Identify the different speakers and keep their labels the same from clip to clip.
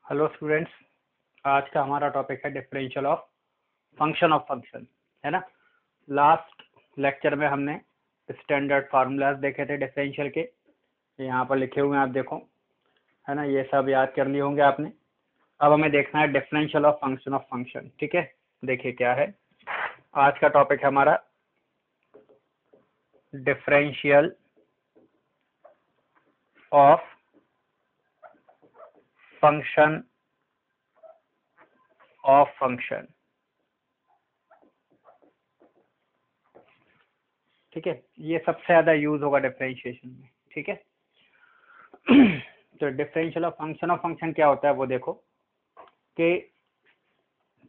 Speaker 1: Hello students, आज का हमारा टॉपिक है डिफरेंशियल ऑफ फंक्शन, है ना। लास्ट लेक्चर में हमने स्टैंडर्ड फार्मूलाज देखे थे डिफरेंशियल के, यहाँ पर लिखे हुए हैं आप देखो, है ना। ये सब याद कर लिए होंगे आपने। अब हमें देखना है डिफरेंशियल ऑफ फंक्शन, ठीक है। देखिए क्या है आज का टॉपिक है हमारा, डिफरेंशियल ऑफ फंक्शन ठीक है। ये सबसे ज्यादा यूज होगा डिफरेंशिएशन में, ठीक है। तो डिफरेंशियल ऑफ फंक्शन क्या होता है वो देखो कि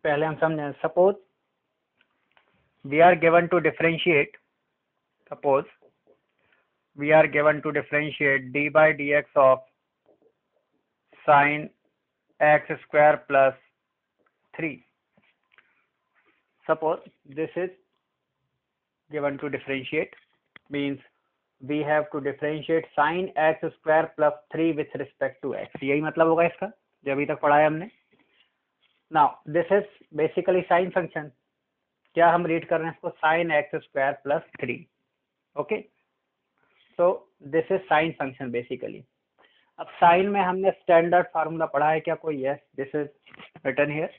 Speaker 1: पहले हम समझें। Suppose we are given to differentiate d by d x of sine x square plus 3. Suppose this is given to differentiate, means we have to differentiate sin x square plus 3 with respect to x. यही मतलब होगा इसका जो अभी तक पढ़ा है हमने। Now this is basically sin function. क्या हम रीड कर रहे हैं इसको? sin x square plus 3. Okay, so this is sin function basically. अब साइन में हमने स्टैंडर्ड फार्मूला पढ़ा है क्या कोई? Yes, this is written here.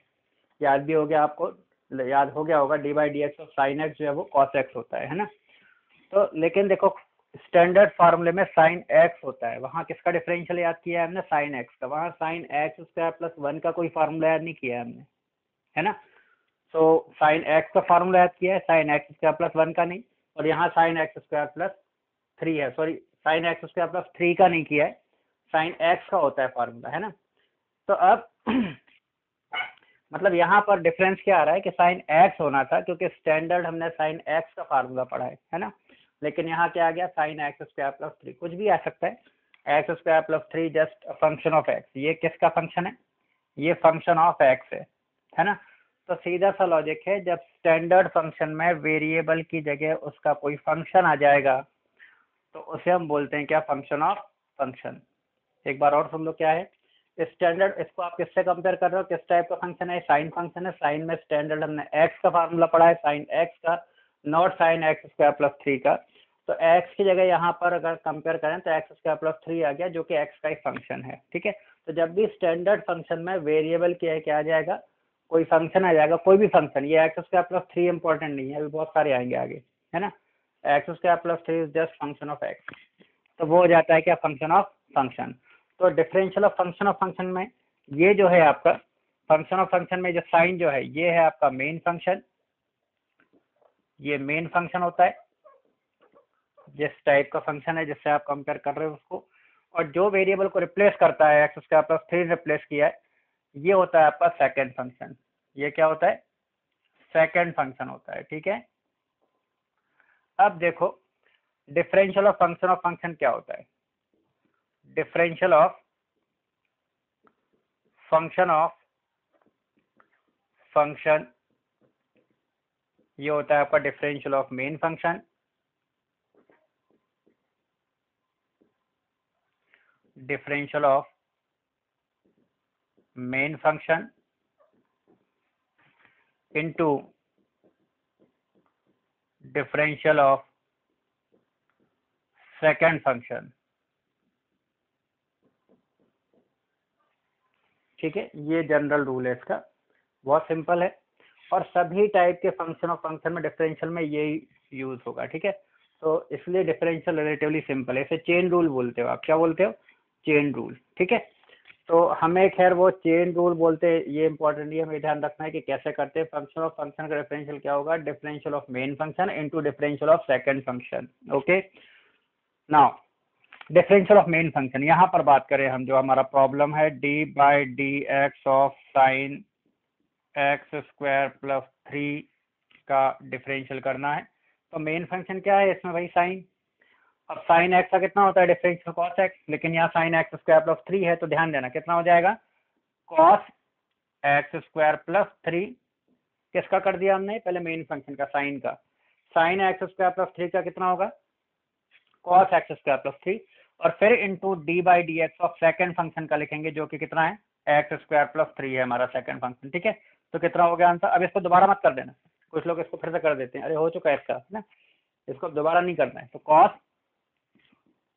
Speaker 1: याद भी हो गया आपको, याद हो गया होगा d by d x of sine x जो है वो कॉस एक्स होता है ना। तो लेकिन देखो स्टैंडर्ड फार्मूले में साइन एक्स होता है, वहाँ किसका डिफरेंशियल याद किया है हमने? साइन एक्स का। वहाँ साइन एक्स स्क्वायर प्लस 1 का कोई फार्मूला याद नहीं किया है हमने, है ना। तो साइन एक्स का फार्मूला याद किया है, साइन एक्स स्क्वायर प्लस 1 का नहीं। और यहाँ साइन एक्स स्क्वायर प्लस 3 है, sorry sine x square plus 3 का नहीं किया है, साइन एक्स का होता है फार्मूला, है ना। तो अब मतलब यहाँ पर डिफरेंस क्या आ रहा है कि साइन एक्स होना था क्योंकि स्टैंडर्ड हमने साइन एक्स का फार्मूला पढ़ा है ना। लेकिन यहाँ क्या आ गया? साइन एक्स स्क्वायर प्लस 3, कुछ भी आ सकता है। X square plus 3 just function of x. ये किसका फंक्शन है? ये फंक्शन ऑफ एक्स है ना। तो सीधा सा लॉजिक है, जब स्टैंडर्ड फंक्शन में वेरिएबल की जगह उसका कोई फंक्शन आ जाएगा तो उसे हम बोलते हैं क्या? Function of function. एक बार और सुन लो क्या है स्टैंडर्ड। इसको आप किससे कंपेयर कर रहे हो? किस टाइप का फंक्शन है? साइन फंक्शन है। साइन में स्टैंडर्ड हमने एक्स का फार्मूला पढ़ा है, साइन एक्स का, not sign x square plus 3 का। तो एक्स की जगह यहाँ पर अगर कंपेयर करें तो एक्स स्क्वायर प्लस 3 आ गया, जो कि एक्स का ही फंक्शन है, ठीक है। तो जब भी स्टैंडर्ड फंक्शन में वेरिएबल क्या आ जाएगा? कोई फंक्शन आ जाएगा, कोई भी फंक्शन। ये एक्स स्क्वायर प्लस 3 इंपॉर्टेंट नहीं है, अभी बहुत सारे आएंगे आगे, है ना। X square plus 3 is just function of x, तो वो हो जाता है क्या? Function of function. तो डिफरेंशियल ऑफ फंक्शन में ये जो है आपका फंक्शन ऑफ फंक्शन में जो साइन जो है ये है आपका मेन फंक्शन। ये मेन फंक्शन होता है, जिस टाइप का फंक्शन है जिससे आप कंपेयर कर रहे हो उसको। और जो वेरिएबल को रिप्लेस करता है, एक्स स्क्वायर प्लस 3 रिप्लेस किया है, ये होता है आपका सेकेंड फंक्शन। ये क्या होता है? सेकेंड फंक्शन होता है, ठीक है। अब देखो डिफरेंशियल ऑफ फंक्शन क्या होता है? डिफरेंशियल ऑफ फंक्शन ये होता है आपका differential of main function, differential of main function into differential of second function, ठीक है। ये जनरल रूल है इसका, बहुत सिंपल है। और सभी टाइप के फंक्शन ऑफ फंक्शन में डिफरेंशियल में यही यूज होगा, ठीक है। तो इसलिए डिफरेंशियल रिलेटिवली सिंपल है। इसे चेन रूल बोलते हो आप। क्या बोलते हो? चेन रूल, ठीक है। तो हमें खैर वो चेन रूल बोलते हैं, ये इंपॉर्टेंट है, हमें ध्यान रखना है कि कैसे करते हैं। फंक्शन ऑफ फंक्शन का डिफरेंशियल क्या होगा? Differential of main function into differential of second function, okay. Now differential of main function, यहाँ पर बात करें हम, जो हमारा प्रॉब्लम है D by d x of sine x square plus 3 का डिफरेंशियल करना है। तो मेन फंक्शन क्या है इसमें भाई? साइन। अब साइन एक्स का कितना होता है डिफरेंशियल? Cos x. लेकिन यहाँ साइन एक्स स्क्वायर प्लस 3 है, तो ध्यान देना कितना हो जाएगा? Cos x square plus 3। किसका कर दिया हमने? पहले मेन फंक्शन का, साइन का। साइन एक्स स्क्वायर प्लस 3 का कितना होगा? Cos x square plus 3। और फिर into d by d x of second function का लिखेंगे, जो कि कितना है? एक्स स्क्वायर प्लस 3 है हमारा सेकंड फंक्शन, ठीक है। तो कितना हो गया आंसर। अब इसको दोबारा मत कर देना, कुछ लोग इसको फिर से कर देते हैं, अरे हो चुका है इसका ना, इसको दोबारा नहीं करना है। तो cos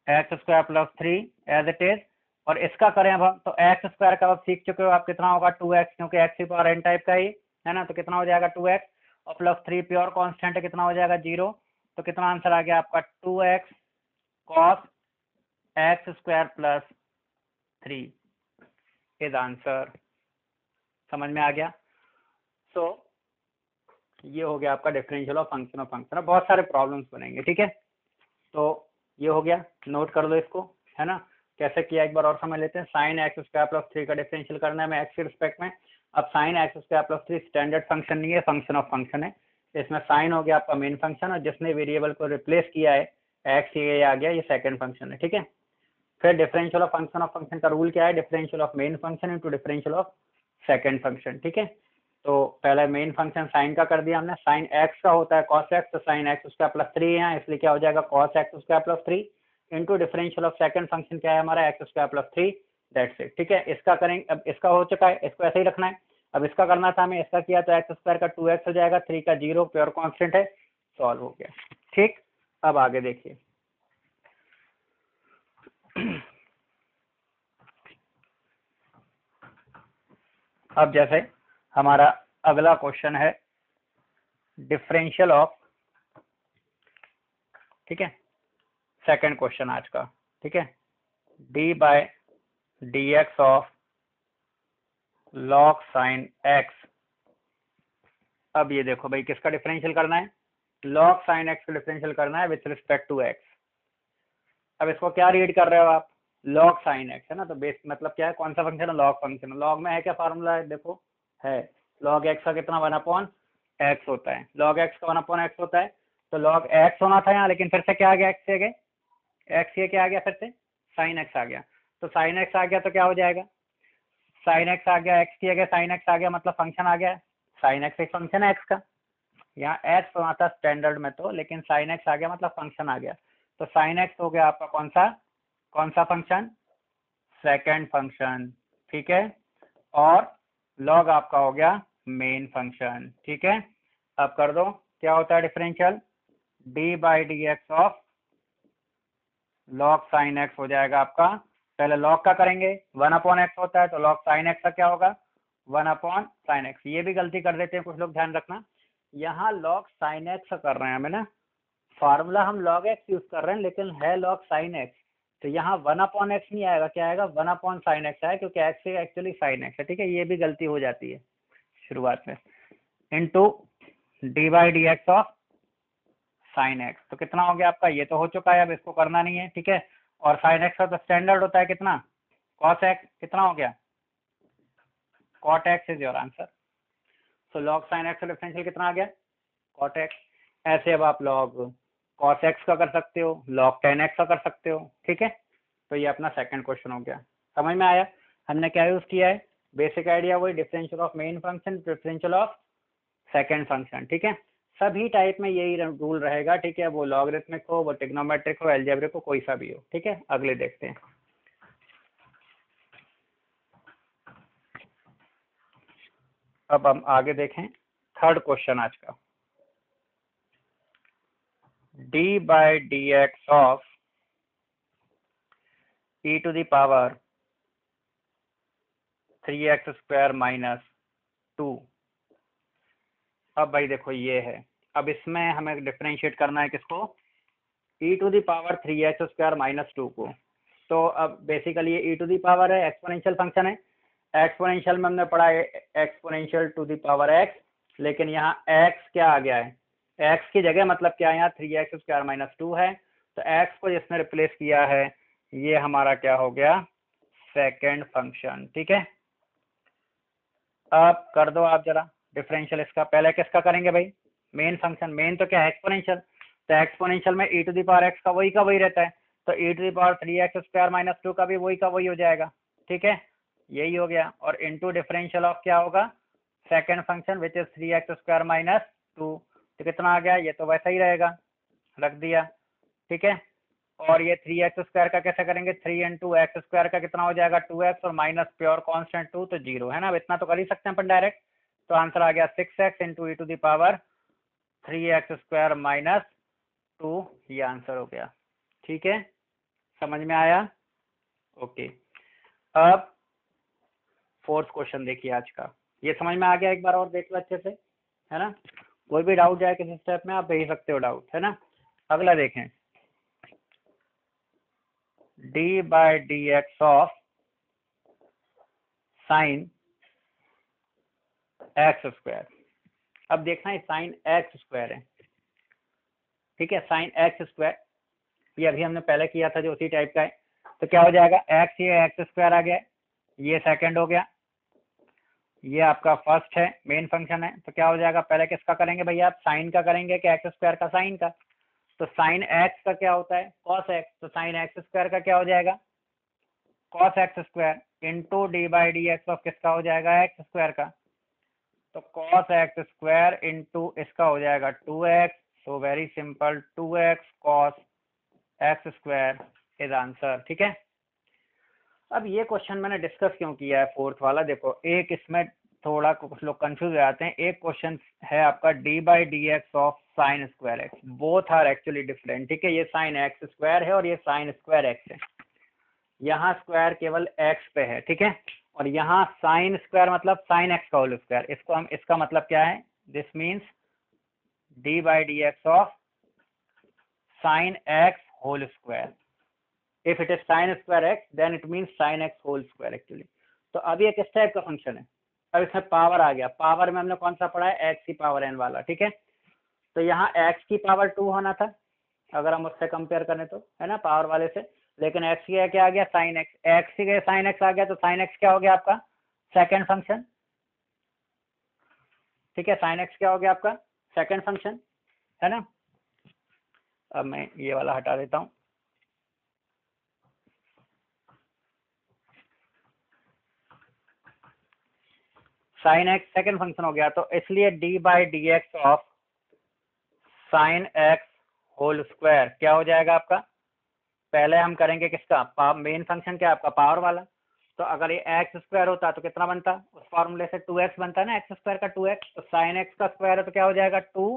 Speaker 1: x square plus 3 as it is, और इसका करें अब हम, तो एक्स स्क्वायर का आप सीख चुके हो आप, कितना होगा 2x, क्योंकि एक्स की पावर n टाइप का ही है ना, तो कितना हो जाएगा 2x, और प्लस 3 प्योर कांस्टेंट है, कितना हो जाएगा 0। तो कितना आंसर आ गया आपका 2x cos x square plus 3 is answer. समझ में आ गया। सो ये हो गया आपका differential of function of function. अब बहुत सारे प्रॉब्लम्स बनेंगे, ठीक है। तो ये हो गया, नोट कर लो इसको, है ना। कैसे किया एक बार और समझ लेते हैं। साइन एक्स स्क्वायर प्लस 3 का डिफरेंशियल करना है हमें एक्स के रिस्पेक्ट में। अब sign x square plus 3 standard function नहीं है, फंक्शन ऑफ फंक्शन है। इसमें साइन हो गया आपका मेन फंक्शन, और जिसने वेरिएबल को रिप्लेस किया है एक्स, ये आ गया, ये सेकंड फंक्शन है, ठीक है। फिर डिफरेंशियल ऑफ फंक्शन का रूल क्या है, differential of main function into differential of second function, ठीक है। तो पहले मेन फंक्शन साइन का कर दिया हमने, साइन एक्स का होता है कॉस एक्स, तो साइन एक्स स्क्वायर प्लस 3 है, इसलिए क्या हो जाएगा cos x square plus 3 into differential of second function क्या है हमारा x square plus 3, that's it, ठीक है। इसका करेंगे, अब इसका हो चुका है, इसको ऐसे ही रखना है। अब इसका करना था हमें, इसका किया तो एक्स स्क्वायर का 2x हो जाएगा, 3 का 0 प्योर कॉन्स्टेंट है, सॉल्व हो गया, ठीक। अब आगे देखिए अब जैसे हमारा अगला क्वेश्चन है डिफरेंशियल ऑफ, ठीक है, सेकंड क्वेश्चन आज का, ठीक है, d by d x of log sine x. अब ये देखो भाई, किसका डिफरेंशियल करना है, लॉग साइन एक्स का डिफरेंशियल करना है विथ रिस्पेक्ट टू एक्स। अब इसको क्या रीड कर रहे हो आप, लॉग साइन एक्स है ना, तो बेस मतलब क्या है, कौन सा फंक्शन है, लॉग फंक्शन। लॉग में है क्या फार्मूला है, देखो है, लॉग एक्स का कितना 1/x होता है, लॉग एक्स का 1/x होता है, तो लॉग एक्स होना था यहाँ, लेकिन फिर से क्या आ गया, एक्स से गए, एक्स ये क्या आ गया, फिर से साइन एक्स आ गया। तो साइन एक्स आ गया तो क्या हो जाएगा, साइन एक्स आ गया, एक्स किया गया, साइन एक्स आ गया, मतलब फंक्शन आ गया, साइन एक्स एक फंक्शन है एक्स का, यहाँ एक्स होना था स्टैंडर्ड में तो, लेकिन साइन एक्स आ गया मतलब फंक्शन आ गया। तो साइन एक्स हो गया आपका कौन सा फंक्शन, सेकंड फंक्शन, ठीक है, और लॉग आपका हो गया मेन फंक्शन, ठीक है। अब कर दो, क्या होता है differential, D by d x of log sine x हो जाएगा आपका, पहले लॉग का करेंगे, 1/x होता है, तो लॉग साइन एक्स का क्या होगा 1/sin x। ये भी गलती कर देते हैं कुछ लोग, ध्यान रखना, यहाँ लॉग साइन एक्स कर रहे हैं हमें ना, फार्मूला हम लॉग एक्स यूज कर रहे हैं, लेकिन है लॉग साइन एक्स, तो यहाँ 1/x नहीं आएगा, क्या आएगा 1/sin x है, क्योंकि x एक्चुअली साइन एक्स है, ठीक है। ये भी गलती हो जाती है शुरुआत में, into d by d x of sine x. तो कितना हो गया आपका, ये तो हो चुका है, अब इसको करना नहीं है, ठीक है। और साइन एक्स का तो स्टैंडर्ड होता है कितना, कॉस एक्स, कितना हो गया cot x is your answer. So log sine x का डिफरेंशियल कितना आ गया कॉट एक्स। ऐसे अब आप लॉग कॉस एक्स का कर सकते हो, लॉग टेन एक्स का कर सकते हो, ठीक है। तो ये अपना सेकंड क्वेश्चन हो गया, समझ में आया हमने क्या यूज किया है, बेसिक आइडिया वही, differential of main function, differential of second function, ठीक है। सभी टाइप में यही रूल रहेगा, ठीक है, वो लॉगरिथमिक हो, वो ट्रिग्नोमेट्रिक हो, अलजेब्रिक हो, कोई सा भी हो, ठीक है। अगले देखते हैं, अब हम आगे देखें थर्ड क्वेश्चन आज का, d by d x of e to the power 3x square minus 2। अब भाई देखो ये है, अब इसमें हमें डिफरेंशिएट करना है किसको, e to the power 3x square minus 2 को। तो अब बेसिकली ये e टू द पावर है, एक्सपोनेंशियल फंक्शन है, एक्सपोनेंशियल में हमने पढ़ा है exponential to the power x, लेकिन यहाँ x क्या आ गया है, x की जगह मतलब क्या है, यहाँ 3x स्क्वायर माइनस 2 है, तो x को जिसने रिप्लेस किया है ये हमारा क्या हो गया सेकेंड फंक्शन, ठीक है। अब कर दो आप जरा डिफरेंशियल इसका, पहले किसका करेंगे भाई, मेन फंक्शन, मेन तो क्या है एक्सपोनेंशियल, तो एक्सपोनेंशियल में e to the power x का वही रहता है, तो e to the power 3x square minus 2 का भी वही हो जाएगा, ठीक है, यही हो गया। और इनटू डिफरेंशियल ऑफ क्या होगा second function which is 3x square minus 2, तो कितना आ गया, ये तो वैसा ही रहेगा, रख दिया, ठीक है। और ये 3x² का कैसे करेंगे, 3 इंटू एक्स स्क्वायर का कितना हो जाएगा 2x और माइनस प्योर कांस्टेंट 2 तो 0 है ना। अब इतना तो कर ही सकते हैं अपन डायरेक्ट। तो आंसर आ गया 6x into e to the power 3x² minus 2, ये आंसर हो गया। ठीक है, समझ में आया? ओके, अब फोर्थ क्वेश्चन देखिए आज का। ये समझ में आ गया, एक बार और देख लो अच्छे से, है ना। कोई भी डाउट जाए किसी स्टेप में आप भेज सकते हो डाउट, है ना। अगला देखें, D by d x of sine x square. अब देखना है साइन एक्स स्क्वायर है, ठीक है, साइन एक्स स्क्वायर ये अभी हमने पहले किया था जो उसी टाइप का है। तो क्या हो जाएगा, एक्स, ये एक्स स्क्वायर आ गया, ये सेकंड हो गया, ये आपका फर्स्ट है, मेन फंक्शन है। तो क्या हो जाएगा, पहले किसका करेंगे भैया आप, साइन का करेंगे कि एक्स स्क्वायर का, साइन का। तो साइन एक्स का क्या होता है, कॉस एक्स। तो साइन एक्स स्क्वायर का क्या हो जाएगा, cos x square into d by d x of किसका हो जाएगा, एक्स स्क्वायर का। तो कॉस एक्स स्क्वायर इंटू इसका हो जाएगा 2x। So very simple, 2x cos x square is answer. ठीक है, अब ये क्वेश्चन मैंने डिस्कस क्यों किया है फोर्थ वाला, देखो एक इसमें थोड़ा कुछ लोग कंफ्यूज हो जाते हैं। एक क्वेश्चन है आपका d by d x of sine square x, both are actually different. ठीक है, ये साइन एक्स स्क्वायर है और ये साइन स्क्वायर एक्स है। यहाँ स्क्वायर केवल एक्स पे है, ठीक है, और यहाँ साइन स्क्वायर मतलब साइन एक्स का होल स्क्वायर। इसको हम, इसका मतलब क्या है, this means d by d x of sine x whole square. If it is sin square x, then it means sin x whole square actually। तो अब ये किस टाइप का फंक्शन है, अब इसमें पावर आ गया। पावर में हमने कौन सा पढ़ा है, x की पावर n वाला, ठीक है। तो यहाँ x की पावर 2 होना था अगर हम उससे कंपेयर करें तो, है ना, पावर वाले से। लेकिन x की क्या आ गया, साइन x, x की साइन x आ गया। तो साइन x क्या हो गया आपका, सेकेंड फंक्शन, ठीक है, साइन x क्या हो गया आपका, सेकेंड फंक्शन, है ना। अब मैं ये वाला हटा देता हूँ। साइन एक्स सेकेंड फंक्शन हो गया। तो इसलिए d by d x of sine x whole square क्या हो जाएगा आपका, पहले हम करेंगे किसका, मेन फंक्शन क्या आपका, पावर वाला। तो अगर ये एक्स स्क्वायर होता तो कितना बनता, उस फॉर्मूले से 2x बनता है ना, एक्स स्क्वायर का 2x। तो साइन एक्स का स्क्वायर है तो क्या हो जाएगा 2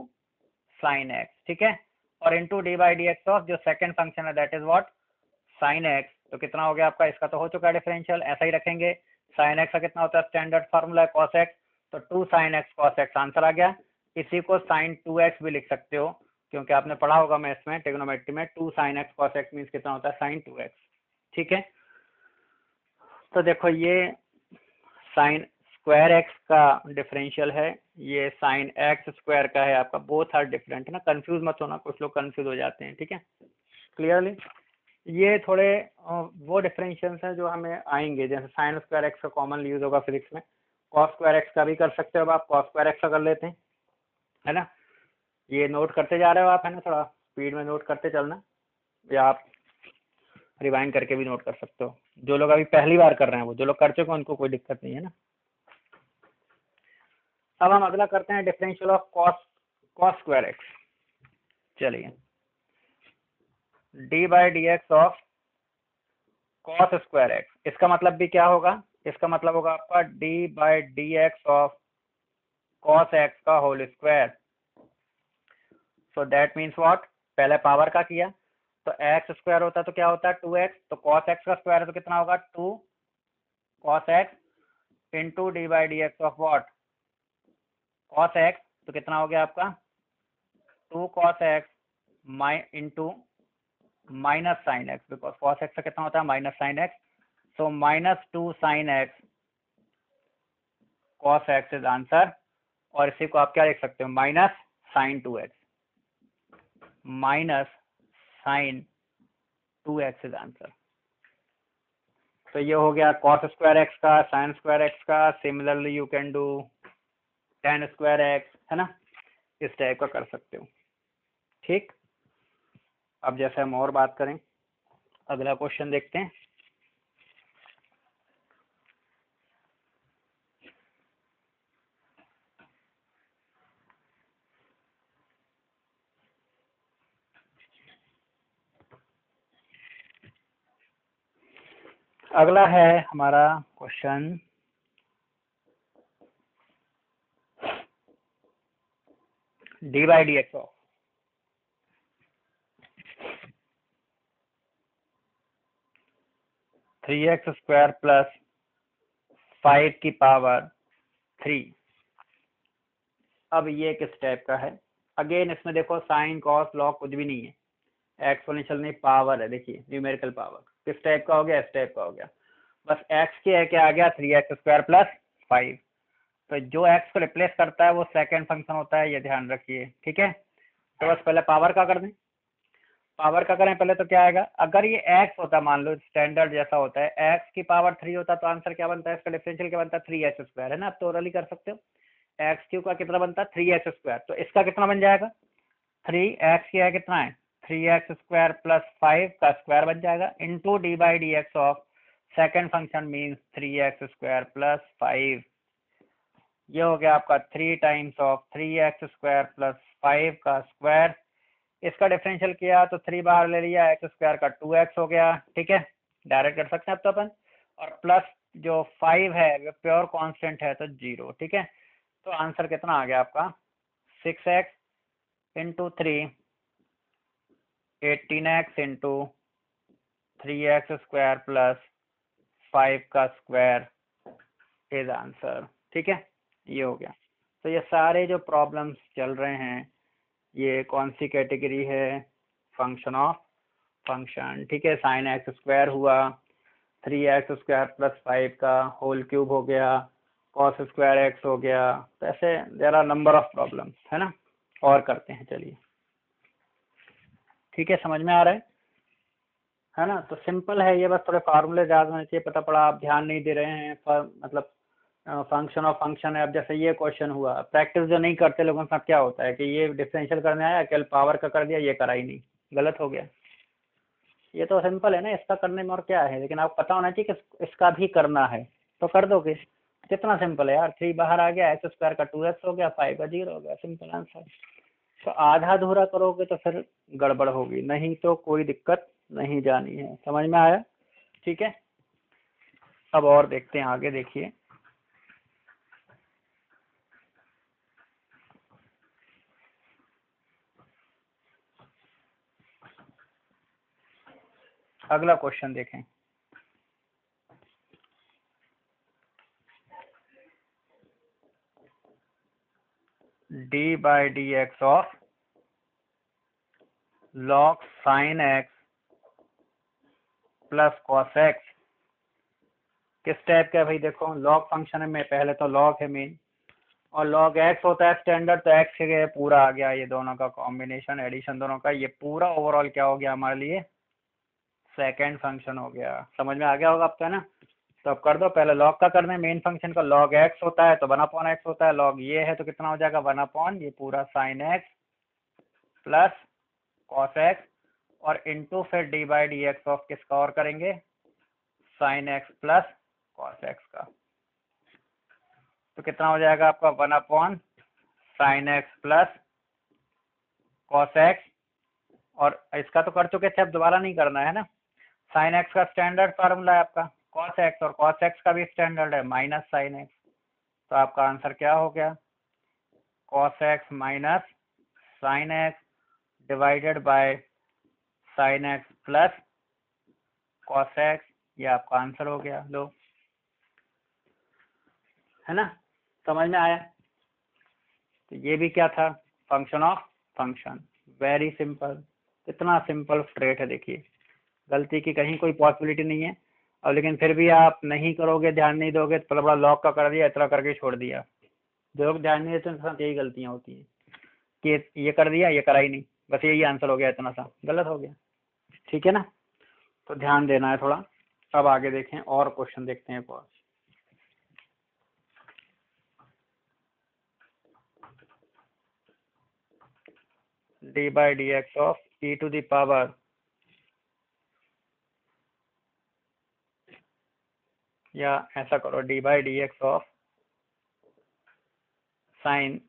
Speaker 1: साइन एक्स, ठीक है। और into d by d x of जो सेकेंड फंक्शन है that is what, sine x. तो कितना हो गया आपका, इसका तो हो चुका है डिफरेंशियल, ऐसा ही रखेंगे। साइन एक्स का कितना होता है, स्टैंडर्ड फार्मूला है कॉस एक्स। तो 2 sine x cos x answer आ गया। इसी को साइन 2x भी लिख सकते हो, क्योंकि आपने पढ़ा होगा मैं इसमें ट्रिग्नोमेट्री में 2 sine x cos x means कितना होता है, साइन 2x। ठीक है, तो देखो ये साइन स्क्वायर एक्स का डिफरेंशियल है, ये साइन एक्स स्क्वायर का है आपका, बोथ आर डिफरेंट, है ना। कंफ्यूज मत होना, कुछ लोग कंफ्यूज हो जाते हैं, ठीक है, क्लियरली। ये थोड़े वो डिफरेंशियल्स हैं जो हमें आएंगे, जैसे साइन स्क्वायर एक्स का कॉमन यूज होगा फिजिक्स में, कॉस स्क्वायर एक्स का भी कर सकते हो आप, कॉस स्क्वायर एक्स का कर लेते हैं, है ना। ये नोट करते जा रहे हो आप, है ना, थोड़ा स्पीड में नोट करते चलना, या आप रिवाइंड करके भी नोट कर सकते हो। जो लोग अभी पहली बार कर रहे हैं, वो जो लोग कर चुके हैं उनको कोई दिक्कत नहीं है ना। अब हम अगला करते हैं differential of cos square x. चलिए, d by d x of cos square x, इसका मतलब भी क्या होगा, इसका मतलब होगा आपका d by d x of cos x का whole square. So that means what, पहले पावर का किया तो एक्स स्क्वायर होता है तो क्या होता है 2x। तो कॉस एक्स का स्क्वायर है तो कितना होगा 2 cos x into d by d x of what, cos x. तो कितना हो गया आपका 2 cos x into minus sine x, because cos x का कितना होता है minus sine x. So -2 sine x cos x is answer. और इसी को आप क्या लिख सकते हो, minus sine 2x, minus sine 2x is answer. तो ये हो गया कॉस स्क्वायर एक्स का, साइन स्क्वायर एक्स का। Similarly you can do ten square x, है ना, इस टाइप का कर सकते हो। ठीक, अब जैसे हम और बात करें, अगला क्वेश्चन देखते हैं। अगला है हमारा question D by d x of 3x² plus 5 की पावर 3। अब ये किस टाइप का है? अगेन इसमें देखो साइन कॉस लॉग कुछ भी नहीं है, एक्सपोनेंशियल नहीं, पावर है। देखिए न्यूमेरिकल पावर किस टाइप का हो गया? इस टाइप का हो गया। बस x के है क्या आ गया? 3x² plus 5। तो जो x को रिप्लेस करता है वो सेकंड फंक्शन होता है, ये ध्यान रखिए, ठीक है। तो बस पहले पावर का कर दें। पावर का करें पहले तो क्या आएगा? अगर ये x होता, मान लो स्टैंडर्ड जैसा होता है, x की पावर 3 होता तो आंसर क्या बनता है? इसका डिफरेंशियल क्या बनता है? 3x², है ना। आप तो ओरली कर सकते हो। x³ का कितना बनता है? 3x²। तो इसका कितना बन जाएगा? 3x की है कितना है? 3x² प्लस 5 का स्क्वायर बन जाएगा into d by d x of second function means 3x² plus 5। ये हो गया आपका 3 टाइम्स ऑफ 3x² प्लस 5 का स्क्वायर। इसका डिफरेंशियल किया तो 3 बाहर ले लिया, x² का 2x हो गया, ठीक है। डायरेक्ट कर सकते हैं अब तो अपन। और प्लस जो 5 है वो प्योर कांस्टेंट है तो 0, ठीक है। तो आंसर कितना आ गया आपका? 6x into 3 18x into 3x² plus 5 का स्क्वायर इज आंसर, ठीक है। ये हो गया। तो ये सारे जो प्रॉब्लम्स चल रहे हैं ये कौन सी कैटेगरी है? फंक्शन ऑफ फंक्शन, ठीक है। साइन x² हुआ, 3x² प्लस 5 का होल क्यूब हो गया, cos² x हो गया। तो ऐसे there are number of problems, है ना। और करते हैं, चलिए, ठीक है। समझ में आ रहा है ना। तो सिंपल है ये, बस थोड़े फार्मूले याद होने चाहिए। पता पड़ा आप ध्यान नहीं दे रहे हैं, मतलब फंक्शन ऑफ फंक्शन है। अब जैसे ये क्वेश्चन हुआ, प्रैक्टिस जो नहीं करते लोगों के साथ क्या होता है कि ये डिफरेंशियल करने आया, केवल पावर का कर दिया, ये करा ही नहीं, गलत हो गया। ये तो सिंपल है ना, इसका करने में और क्या है। लेकिन आपको पता होना चाहिए कि इसका भी करना है, तो कर दोगे। कितना सिंपल है यार, 3 बाहर आ गया, x² का 2x हो गया, 5 का 0 हो गया, सिंपल आंसर। तो आधा अधूरा करोगे तो फिर गड़बड़ होगी, नहीं तो कोई दिक्कत नहीं जानी है। समझ में आया? ठीक है। अब और देखते हैं आगे, देखिए अगला क्वेश्चन देखें। D by d x of log sin x plus cos x किस टाइप का है भाई? देखो log फंक्शन है, में पहले तो log है मेन, और log x होता है स्टैंडर्ड, तो x के पूरा आ गया, ये दोनों का कॉम्बिनेशन, एडिशन दोनों का, ये पूरा ओवरऑल क्या हो गया हमारे लिए? सेकेंड फंक्शन हो गया। समझ में आ गया होगा आपका, है ना। तो अब कर दो, पहले log का करना है, मेन फंक्शन का log x होता है तो 1/x होता है, log ये है तो कितना हो जाएगा? 1/ ये पूरा sin x plus cos x, और इंटू फिर D by d x of किसका और करेंगे? Sine x plus cos x का। तो कितना हो जाएगा आपका? 1/ sine x plus cos x, और इसका तो कर चुके थे, अब दोबारा नहीं करना है ना। साइन एक्स का स्टैंडर्ड फार्मूला है आपका कॉस एक्स, और कॉस एक्स का भी स्टैंडर्ड है माइनस साइन एक्स। तो आपका आंसर क्या हो गया? Cos x minus sine x divided by sine x plus cos x, ये आपका आंसर हो गया। लो, है ना, समझ में आया। तो ये भी क्या था? Function of function. Very simple, इतना सिंपल स्ट्रेट है। देखिए गलती की कहीं कोई पॉसिबिलिटी नहीं है। और लेकिन फिर भी आप नहीं करोगे, ध्यान नहीं दोगे, तो बड़ा लॉक का कर दिया, इतना करके छोड़ दिया। जो लोग ध्यान नहीं देते उनके साथ यही गलतियां होती हैं कि ये कर दिया, ये करा ही नहीं, बस यही आंसर हो गया, इतना सा गलत हो गया। ठीक है ना, तो ध्यान देना है थोड़ा। अब आगे देखें और क्वेश्चन देखते हैं। और d by d x of e to the power या ऐसा करो, d by d x of sine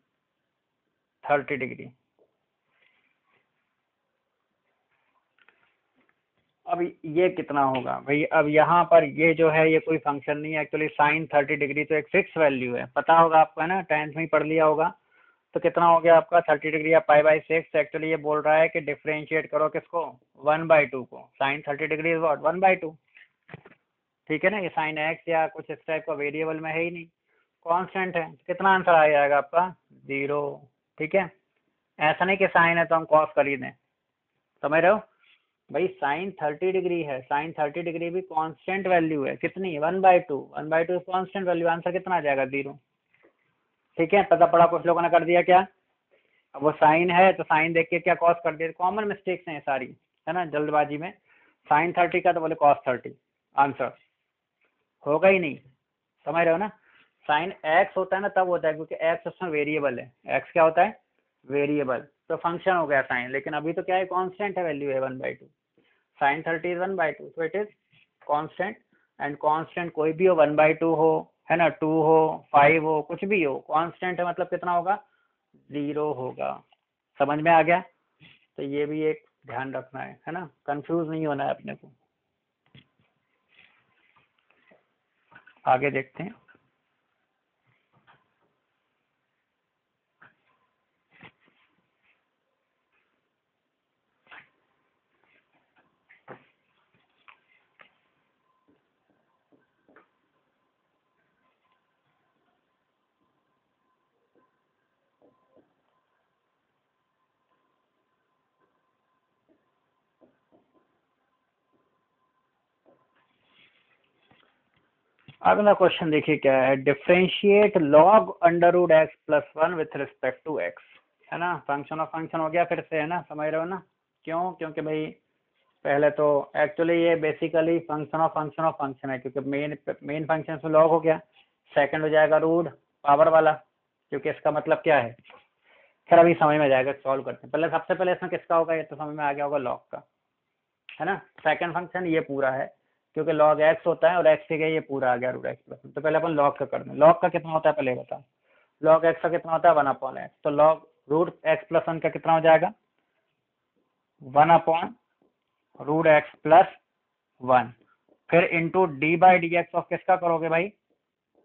Speaker 1: 30 degree. अब ये कितना होगा भाई, अब यहाँ पर ये जो है ये कोई फंक्शन नहीं है एक्चुअली, साइन 30 डिग्री तो एक फिक्स वैल्यू है, पता होगा आपको है ना, 10th में ही पढ़ लिया होगा। तो कितना हो गया आपका 30 डिग्री या π/6। एक्चुअली ये बोल रहा है कि डिफ्रेंशिएट करो किसको, 1/2 को। Sine 30 degree is what, 1/2। ठीक है ना, ये साइन एक्स या कुछ इस टाइप का वेरिएबल में है ही नहीं, कांस्टेंट है। कितना आंसर आ जाएगा आपका, 0। ठीक है, ऐसा नहीं कि साइन है तो हम कॉस कर ही दें, समझ रहे हो भाई। साइन 30 डिग्री है, साइन 30 डिग्री भी कांस्टेंट वैल्यू है, कितनी, 1/2। 1/2 कांस्टेंट वैल्यू, आंसर कितना आ जाएगा, 0। ठीक है, पता पड़ा, कुछ लोगों ने कर दिया क्या, अब वो साइन है तो साइन देख के क्या कॉस कर दिया, कॉमन मिस्टेक्स हैं सारी, है ना, जल्दबाजी में। साइन 30 का तो बोले कॉस 30, आंसर होगा ही नहीं, समझ रहे हो ना। साइन एक्स होता है ना तब होता है क्योंकि एक्स उसमें वेरिएबल है, एक्स क्या होता है, वेरिएबल, तो फंक्शन हो गया साइन, लेकिन अभी तो क्या है, कांस्टेंट है, वैल्यू है 1/2। साइन 30 इज 1/2, तो it is constant. And constant कोई भी हो, 1/2 हो, है ना, 2 हो, 5 हो, कुछ भी हो, कांस्टेंट है मतलब कितना होगा, 0 होगा। समझ में आ गया, तो ये भी एक ध्यान रखना है ना, कंफ्यूज नहीं होना है अपने को। आगे देखते हैं। अगला क्वेश्चन देखिए क्या है, differentiate log √x+1 with respect to x, है ना, फंक्शन ऑफ फंक्शन हो गया फिर से, है ना, समझ रहे हो ना। क्यों, क्योंकि भाई पहले तो एक्चुअली ये बेसिकली फंक्शन ऑफ फंक्शन है, क्योंकि मेन फंक्शन से लॉग हो गया। सेकंड हो जाएगा रूट पावर वाला, क्योंकि इसका मतलब क्या है, फिर अभी समझ में जाएगा, सॉल्व करते हैं। पहले सबसे पहले इसमें किसका होगा, ये तो समझ में आ गया होगा, लॉग का, है ना। सेकंड फंक्शन ये पूरा है क्योंकि log x होता है और x के ये पूरा आ गया √x+1। तो पहले अपन log का कर दें, log का कितना होता है पहले बता, log x का कितना होता है 1/x, तो log √x+1 का कितना हो जाएगा 1/√x+1, फिर इंटू d/dx ऑफ किसका करोगे भाई,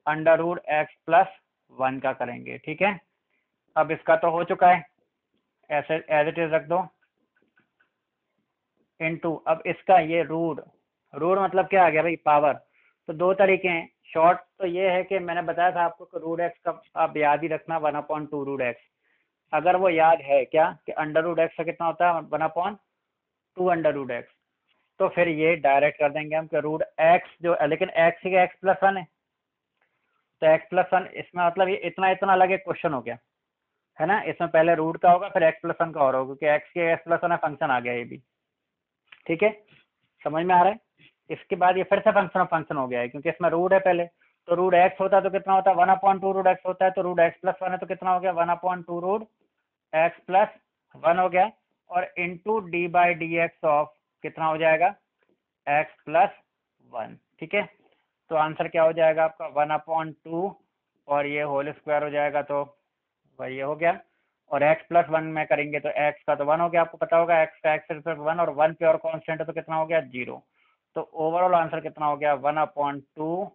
Speaker 1: √x+1 का करेंगे। ठीक है, अब इसका तो हो चुका है, ऐसे एज इट इज रख दो, इनटू अब इसका ये रूट मतलब क्या आ गया भाई, पावर। तो दो तरीके हैं, शॉर्ट तो ये है कि मैंने बताया था आपको कि √x का आप याद ही रखना 1/2√x, अगर वो याद है क्या कि √x का कितना होता है 1/2√x, तो फिर ये डायरेक्ट कर देंगे हम कि √x जो, लेकिन x ही x+1 है, तो x+1 इसमें मतलब ये इतना इतना अलग एक क्वेश्चन हो गया, है ना। इसमें पहले रूट का होगा फिर x+1 का और होगा, क्योंकि x के x+1 फंक्शन आ गया ये भी। ठीक है, समझ में आ रहा है। इसके बाद ये फिर से फंक्शन ऑफ फंक्शन हो गया है, क्योंकि इसमें रूट है पहले, तो √x होता है तो कितना होता है 1/2√x होता है, तो √x+1 है तो कितना हो गया 1/2√x+1 हो गया, और इंटू d/dx ऑफ कितना हो जाएगा x+1। ठीक है, तो आंसर क्या हो जाएगा आपका 1/2 और ये होल स्क्वायर हो जाएगा, तो वही ये हो गया। और x+1 में करेंगे तो x का तो 1 हो गया, आपको पता होगा x का x रिस्पेक्ट 1, और 1 प्योर कांस्टेंट है तो कितना हो गया 0। तो ओवरऑल आंसर कितना हो गया 1/2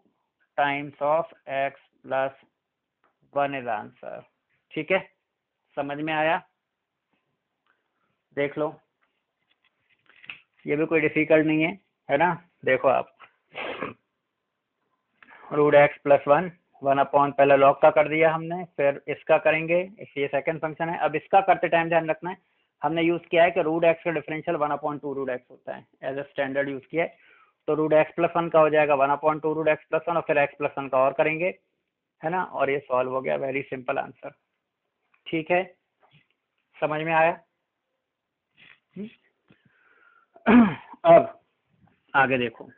Speaker 1: times of x+1 is answer. ठीक है, समझ में आया, देख लो, ये भी कोई डिफिकल्ट नहीं है ना। देखो आप √x+1 1/, पहले लॉग का कर दिया हमने, फिर इसका करेंगे, ये सेकंड फंक्शन है। अब इसका करते टाइम ध्यान रखना है, हमने यूज किया है कि √x का डिफरेंशियल 1/2√x होता है, एज ए स्टैंडर्ड यूज किया है। तो √x+1 का हो जाएगा 1/2√x+1 और फिर x+1 का और करेंगे, है ना, और ये सॉल्व हो गया, वेरी सिंपल आंसर। ठीक है, समझ में आया। अब आगे देखो,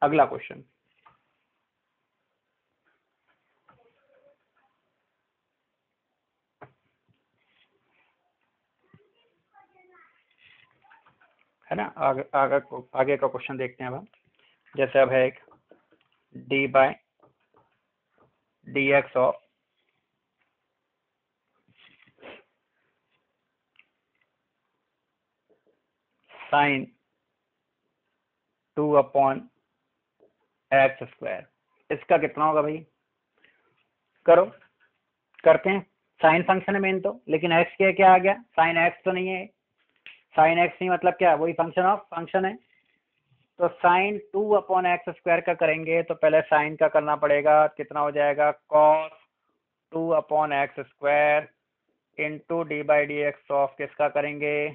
Speaker 1: अगला क्वेश्चन, है ना। आगे का क्वेश्चन देखते हैं अब हम। जैसे अब है एक d/dx ऑफ साइन 2/x²। इसका कितना होगा भाई? करो, करते हैं। साइन फंक्शन है मेन तो, लेकिन एक्स के क्या आ गया? साइन एक्स तो नहीं है। साइन एक्स नहीं मतलब क्या? वही फंक्शन ऑफ फंक्शन है। तो साइन 2/x² का करेंगे तो पहले साइन का करना पड़ेगा। कितना हो जाएगा? Cos 2/x² into d/dx of किसका करेंगे?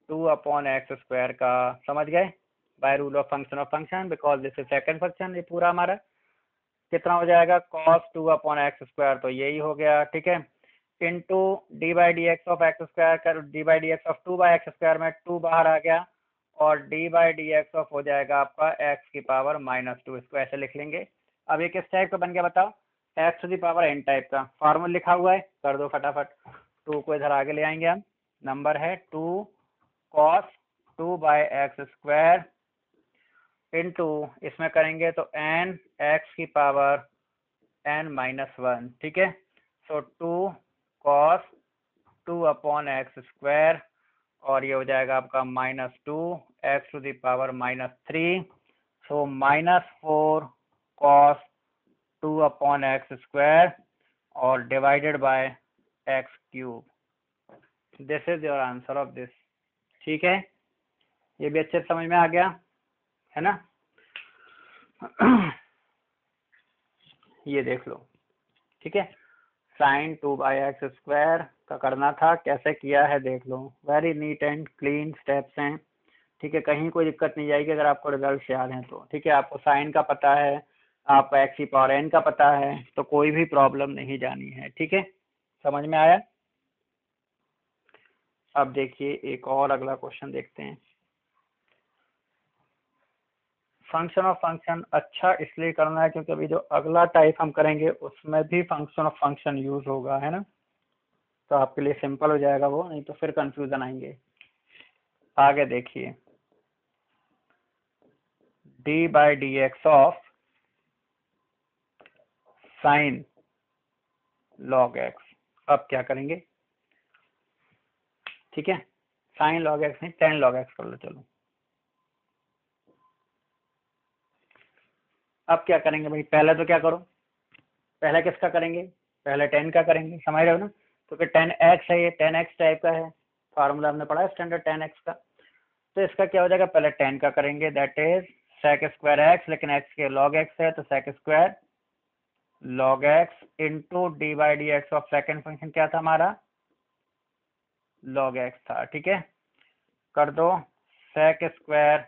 Speaker 1: 2/x² का। समझ गए? By rule of function because this is second function. ये पूरा हमारा कितना हो जाएगा? cos 2/x², तो यही हो गया, ठीक है। इंटू d/dx ऑफ x² कर, d/dx ऑफ 2/x² में 2 बाहर आ गया और d/dx ऑफ हो जाएगा आपका x⁻²। इसको ऐसे लिख लेंगे। अब ये किस टाइप का बन गया बताओ? x⁻n टाइप का। फॉर्मूला लिखा हुआ है, कर दो फटाफट। 2 को इधर आगे ले आएंगे हम। नंबर है 2 cos 2/x² इंटू इसमें करेंगे तो n x⁻n-1, ठीक है। सो 2 cos 2/x², और ये हो जाएगा आपका -2 x⁻³ सो -4 cos 2/x² और divided by x³। This is your answer of this. ठीक है, ये भी अच्छे समझ में आ गया है ना? ये देख लो, ठीक है। साइन 2/x² का करना था, कैसे किया है देख लो। Very neat and clean steps हैं, ठीक है। कहीं कोई दिक्कत नहीं जाएगी अगर आपको रिजल्ट याद हैं तो, ठीक है। आपको साइन का पता है, आपको x⁻n का पता है, तो कोई भी प्रॉब्लम नहीं जानी है, ठीक है। समझ में आया? अब देखिए एक और अगला क्वेश्चन देखते हैं। फंक्शन ऑफ फंक्शन अच्छा इसलिए करना है क्योंकि अभी जो अगला टाइप हम करेंगे उसमें भी फंक्शन ऑफ फंक्शन यूज होगा, है ना। तो आपके लिए सिंपल हो जाएगा वो, नहीं तो फिर कंफ्यूजन आएंगे। आगे देखिए, d/dx of sine log x। अब क्या करेंगे? ठीक है, साइन log x नहीं, tan log x कर लो। चलो अब क्या करेंगे भाई? पहले तो क्या करो, पहले किसका करेंगे? पहले tan का करेंगे, समझ रहे हो ना। तो फिर tan x है, ये tan x टाइप का है। फार्मूला हमने पढ़ा है स्टैंडर्ड tan x का। तो इसका क्या हो जाएगा? पहले tan का करेंगे, दैट इज sec² x, लेकिन x के log x है तो sec² log x into d/dx of second function क्या था हमारा? log x था, ठीक है। कर दो sec²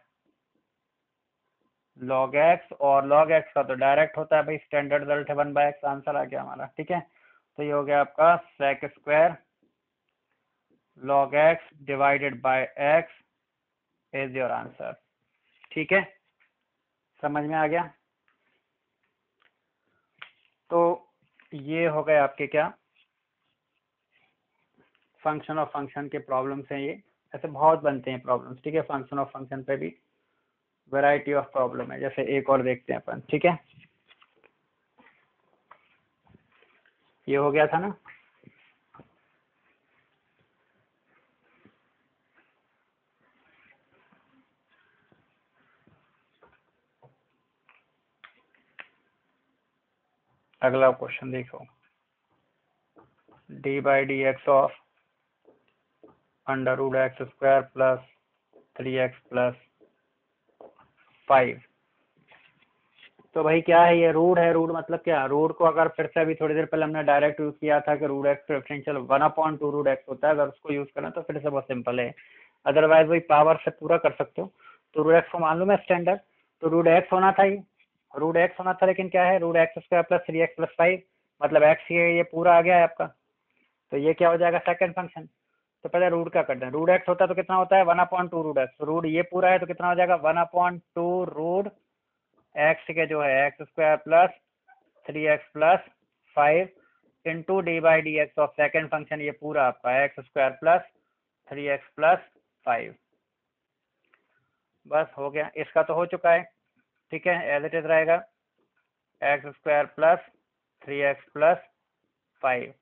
Speaker 1: log x, और log x का तो डायरेक्ट होता है भाई, स्टैंडर्ड रिजल्ट है 1/x, आंसर आ गया हमारा, ठीक है। तो ये हो गया आपका sec² log x divided by x is your answer, ठीक है। समझ में आ गया? तो ये हो गए आपके क्या, फंक्शन ऑफ फंक्शन के प्रॉब्लम्स हैं ये। ऐसे बहुत बनते हैं प्रॉब्लम्स, ठीक है। फंक्शन ऑफ फंक्शन पे भी वैरायटी ऑफ प्रॉब्लम है। जैसे एक और देखते हैं अपन, ठीक है। ये हो गया था ना। अगला क्वेश्चन देखो, d/dx of √x² plus 3x plus 5। तो भाई क्या है ये? रूट है। रूट मतलब क्या? रूट को अगर फिर से अभी थोड़ी देर पहले हमने डायरेक्ट यूज किया था कि √x डिफरेंशियल 1/2 √x होता है। अगर उसको यूज करना तो फिर से बहुत सिंपल है। अदरवाइज वही पावर से पूरा कर सकते हो। तो √x को मान लूँ मैं स्टैंडर्ड, तो √x होना था, ये √x होना था, लेकिन क्या है? √x² प्लस 3x प्लस 5, मतलब x ये पूरा आ गया है आपका। तो ये क्या हो जाएगा? Second function. तो पहले रूट का करते हैं। √x होता है तो कितना होता है? 1/2 √x। रूट ये पूरा है तो कितना हो जाएगा? 1/2 रूट x के जो है x² plus 3x plus 5 into d/dx of second function, ये पूरा आपका x² प्लस 3x प्लस 5। बस हो गया, इसका तो हो चुका है, ठीक है। एज इट इज रहेगा x² प्लस 3x प्लस 5